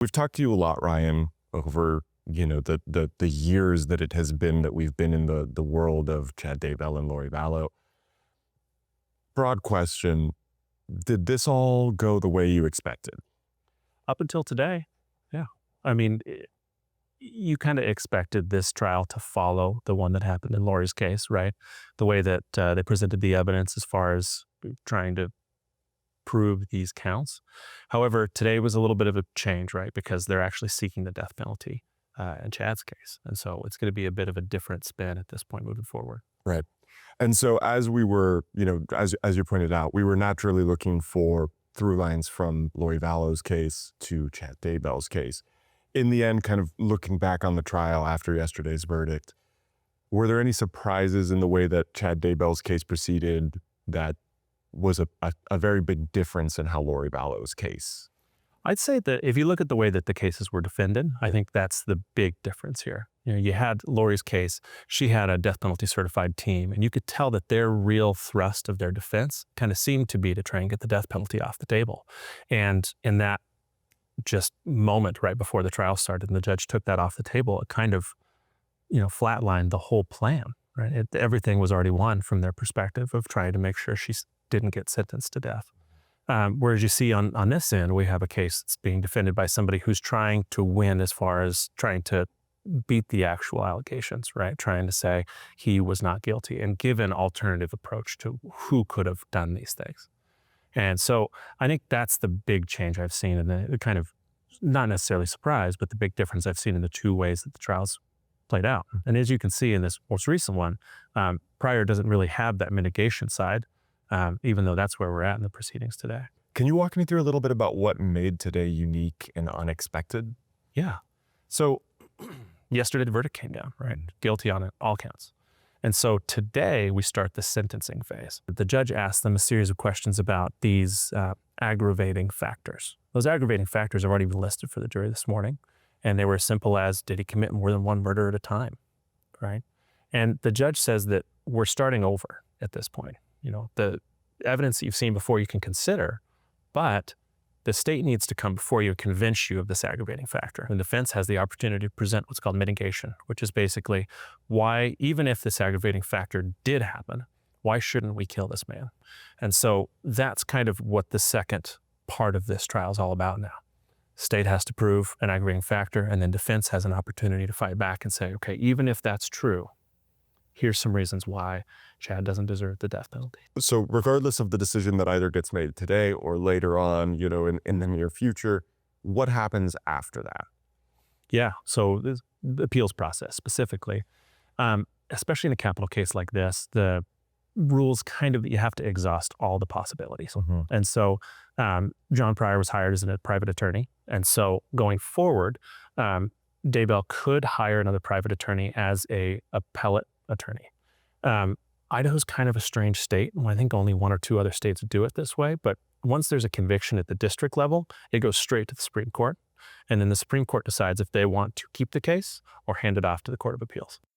We've talked to you a lot, Ryan, over the years that it has been that we've been in the world of Chad Daybell and Lori Vallow. Broad question: did this all go the way you expected? Up until today, yeah. I mean, you kind of expected this trial to follow the one that happened in Lori's case, right? The way that they presented the evidence as far as trying to prove these counts. However, today was a little bit of a change, right? Because they're actually seeking the death penalty in Chad's case. And so it's going to be a bit of a different spin at this point moving forward. Right. And so as we were, as you pointed out, we were naturally looking for through lines from Lori Vallow's case to Chad Daybell's case. In the end, kind of looking back on the trial after yesterday's verdict, were there any surprises in the way that Chad Daybell's case proceeded that was a very big difference in how Lori Vallow's case? I'd say that if you look at the way that the cases were defended, I think that's the big difference here. You had Lori's case, she had a death penalty certified team, and you could tell that their real thrust of their defense kind of seemed to be to try and get the death penalty off the table. And in that just moment right before the trial started and the judge took that off the table, it kind of, flatlined the whole plan, right? Everything was already won from their perspective of trying to make sure she didn't get sentenced to death. Whereas you see on this end, we have a case that's being defended by somebody who's trying to win as far as trying to beat the actual allegations, right? Trying to say he was not guilty and give an alternative approach to who could have done these things. And so I think that's the big change I've seen in the kind of, not necessarily surprise, but the big difference I've seen in the two ways that the trials played out. And as you can see in this most recent one, Pryor doesn't really have that mitigation side, even though that's where we're at in the proceedings today. Can you walk me through a little bit about what made today unique and unexpected? Yeah. So yesterday the verdict came down, right? Guilty on all counts. And so today we start the sentencing phase. The judge asked them a series of questions about these aggravating factors. Those aggravating factors have already been listed for the jury this morning. And they were as simple as, did he commit more than one murder at a time, right? And the judge says that we're starting over at this point. The evidence that you've seen before you can consider, but the state needs to come before you and convince you of this aggravating factor. And the defense has the opportunity to present what's called mitigation, which is basically why, even if this aggravating factor did happen, why shouldn't we kill this man? And so that's kind of what the second part of this trial is all about now. State has to prove an aggravating factor, and then defense has an opportunity to fight back and say, okay, even if that's true, here's some reasons why Chad doesn't deserve the death penalty. So regardless of the decision that either gets made today or later on, in the near future, what happens after that? Yeah, so the appeals process specifically, especially in a capital case like this, the rules kind of, you have to exhaust all the possibilities. Mm-hmm. And so John Pryor was hired as a private attorney. And so going forward, Daybell could hire another private attorney as a appellate attorney. Idaho's kind of a strange state. I think only one or two other states do it this way. But once there's a conviction at the district level, it goes straight to the Supreme Court. And then the Supreme Court decides if they want to keep the case or hand it off to the Court of Appeals.